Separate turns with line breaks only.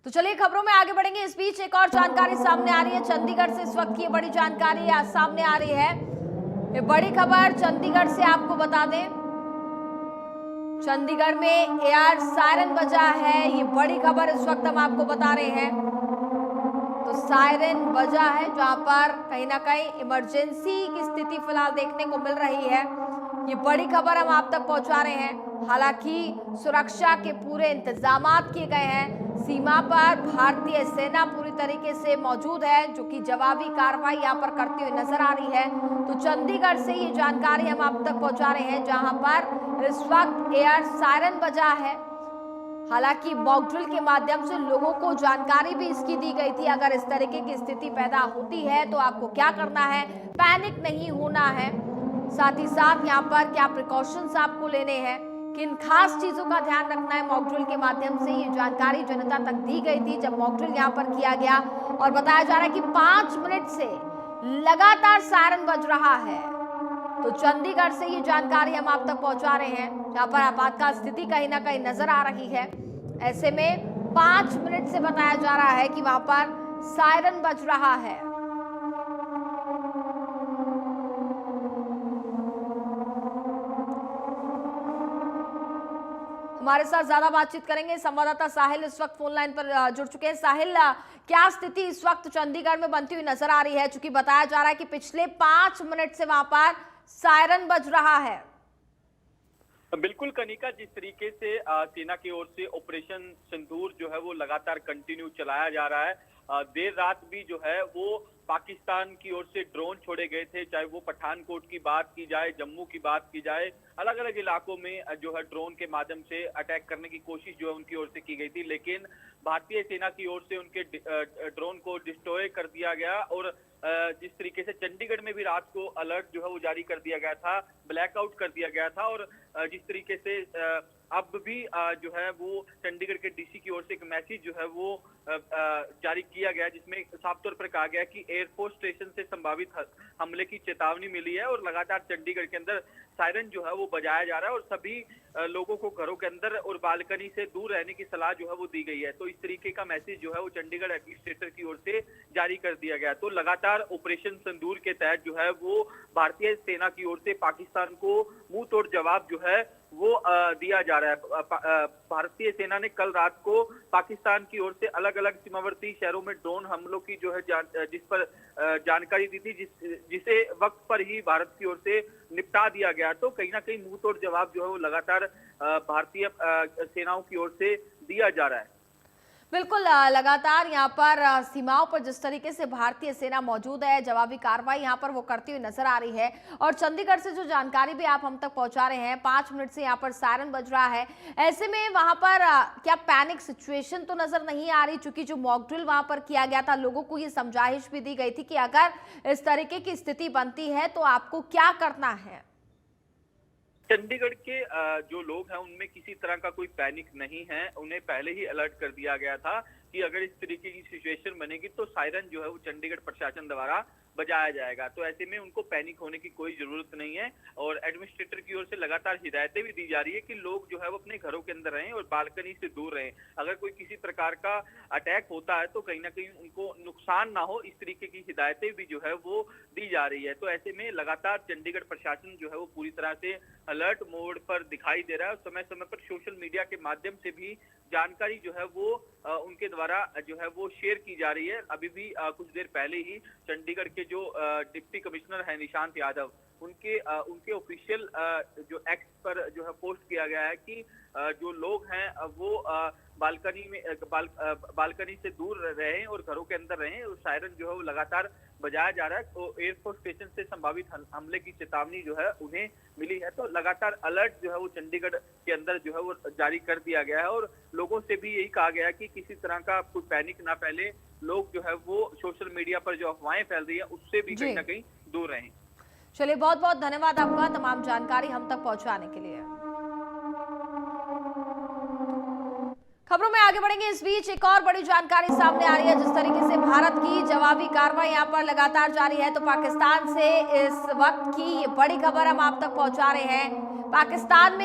तो चलिए खबरों में आगे बढ़ेंगे। इस बीच एक और जानकारी सामने आ रही है चंडीगढ़ से। इस वक्त की बड़ी जानकारी आज सामने आ रही है। ये बड़ी खबर चंडीगढ़ से आपको बता दें, चंडीगढ़ में एयर सायरन बजा है। ये बड़ी खबर इस वक्त हम आपको बता रहे हैं। तो सायरन बजा है जहां पर कहीं ना कहीं इमरजेंसी की स्थिति फिलहाल देखने को मिल रही है। ये बड़ी खबर हम आप तक पहुंचा रहे हैं। हालांकि सुरक्षा के पूरे इंतजामात किए गए हैं। सीमा पर भारतीय सेना पूरी तरीके से मौजूद है, जो कि जवाबी कार्रवाई यहां पर करती हुई नजर आ रही है। तो चंडीगढ़ से ये जानकारी हम आप तक पहुंचा रहे हैं, जहां पर इस वक्त एयर सायरन बजा है। हालांकि मॉक ड्रिल के माध्यम से लोगों को जानकारी भी इसकी दी गई थी, अगर इस तरीके की स्थिति पैदा होती है तो आपको क्या करना है, पैनिक नहीं होना है। साथ ही साथ यहाँ पर क्या प्रिकॉशंस आपको लेने हैं, किन खास चीजों का ध्यान रखना है। मॉक ड्रिल के माध्यम से ये जानकारी जनता तक दी गई थी जब मॉक ड्रिल यहाँ पर किया गया, और बताया जा रहा है कि 5 मिनट से लगातार सायरन बज रहा है। तो चंडीगढ़ से ये जानकारी हम आप तक पहुंचा रहे हैं, जहां पर आपातकाल स्थिति कहीं ना कहीं नजर आ रही है। ऐसे में 5 मिनट से बताया जा रहा है कि वहां पर सायरन बज रहा है। हमारे साथ ज्यादा बातचीत करेंगे संवाददाता साहिल इस वक्त फोन लाइन पर जुड़ चुके हैं। साहिल, क्या स्थिति इस वक्त चंडीगढ़ में बनती हुई नजर आ रही है, चूंकि बताया जा रहा है कि पिछले 5 मिनट से वहां पर सायरन बज रहा है।
बिल्कुल कनिका, जिस तरीके से सेना की ओर से ऑपरेशन सिंदूर जो है वो लगातार कंटिन्यू चलाया जा रहा है। देर रात भी जो है वो पाकिस्तान की ओर से ड्रोन छोड़े गए थे, चाहे वो पठानकोट की बात की जाए, जम्मू की बात की जाए, अलग अलग इलाकों में जो है ड्रोन के माध्यम से अटैक करने की कोशिश जो है उनकी ओर से की गई थी। लेकिन भारतीय सेना की ओर से उनके ड्रोन को डिस्ट्रॉय कर दिया गया। और जिस तरीके से चंडीगढ़ में भी रात को अलर्ट जो है वो जारी कर दिया गया था, ब्लैकआउट कर दिया गया था। और जिस तरीके से अब भी जो है वो चंडीगढ़ के डीसी की ओर से एक मैसेज जो है वो जारी किया गया, जिसमें साफ तौर पर कहा गया कि एयरफोर्स स्टेशन से संभावित हमले की चेतावनी मिली है और लगातार चंडीगढ़ के अंदर सायरन जो है वो बजाया जा रहा है और सभी लोगों को घरों के अंदर और बालकनी से दूर रहने की सलाह जो है वो दी गई है। तो इस तरीके का मैसेज जो है वो चंडीगढ़ एडमिनिस्ट्रेटर की ओर से जारी कर दिया गया। तो लगातार ऑपरेशन सिंदूर के तहत जो है वो भारतीय सेना की ओर से पाकिस्तान को मुंह तोड़ जवाब जो है वो दिया जा रहा है। भारतीय सेना ने कल रात को पाकिस्तान की ओर से अलग अलग सीमावर्ती शहरों में ड्रोन हमलों की जो है जिस पर जानकारी दी थी, जिसे वक्त पर ही भारत की ओर से निपटा दिया गया। तो कहीं ना कहीं मुंह तोड़ जवाब जो है वो लगातार भारतीय सेनाओं की ओर से दिया जा रहा है।
बिल्कुल, लगातार यहाँ पर सीमाओं पर जिस तरीके से भारतीय सेना मौजूद है, जवाबी कार्रवाई यहाँ पर वो करती हुई नजर आ रही है। और चंडीगढ़ से जो जानकारी भी आप हम तक पहुंचा रहे हैं, 5 मिनट से यहाँ पर सायरन बज रहा है। ऐसे में वहां पर क्या पैनिक सिचुएशन तो नजर नहीं आ रही, चूंकि जो मॉक ड्रिल वहां पर किया गया था, लोगों को ये समझाइश भी दी गई थी कि अगर इस तरीके की स्थिति बनती है तो आपको क्या करना है।
चंडीगढ़ के जो लोग हैं उनमें किसी तरह का कोई पैनिक नहीं है। उन्हें पहले ही अलर्ट कर दिया गया था कि अगर इस तरीके की सिचुएशन बनेगी तो सायरन जो है वो चंडीगढ़ प्रशासन द्वारा बजाया जाएगा। तो ऐसे में उनको पैनिक होने की कोई जरूरत नहीं है। और एडमिनिस्ट्रेटर की ओर से लगातार हिदायतें भी दी जा रही है कि लोग जो है वो अपने घरों के अंदर रहें और बालकनी से दूर रहें। अगर कोई किसी प्रकार का अटैक होता है तो कहीं ना कहीं उनको नुकसान ना हो, इस तरीके की हिदायतें भी जो है वो दी जा रही है। तो ऐसे में लगातार चंडीगढ़ प्रशासन जो है वो पूरी तरह से अलर्ट मोड पर दिखाई दे रहा है। समय समय पर सोशल मीडिया के माध्यम से भी जानकारी जो है वो उनके द्वारा जो है वो शेयर की जा रही है। अभी भी कुछ देर पहले ही चंडीगढ़ के जो डिप्टी कमिश्नर है निशांत यादव, उनके ऑफिशियल जो एक्स पर जो है पोस्ट किया गया है कि जो लोग हैं वो बालकनी से दूर रहें और घरों के अंदर रहें। और सायरन जो है वो लगातार बजाया जा रहा है। तो एयरफोर्स स्टेशन से संभावित हमले की चेतावनी जो है उन्हें मिली है। तो लगातार अलर्ट जो है वो चंडीगढ़ के अंदर जो है वो जारी कर दिया गया है। और लोगों से भी यही कहा गया है कि किसी तरह का कोई पैनिक ना फैले, लोग जो है वो सोशल मीडिया पर जो अफवाहें फैल रही है उससे भी कहीं ना कहीं दूर रहें।
चलिए, बहुत बहुत धन्यवाद आपका तमाम जानकारी हम तक पहुंचाने के लिए। खबरों में आगे बढ़ेंगे। इस बीच एक और बड़ी जानकारी सामने आ रही है। जिस तरीके से भारत की जवाबी कार्रवाई यहां पर लगातार जारी है, तो पाकिस्तान से इस वक्त की ये बड़ी खबर हम आप तक पहुंचा रहे हैं। पाकिस्तान में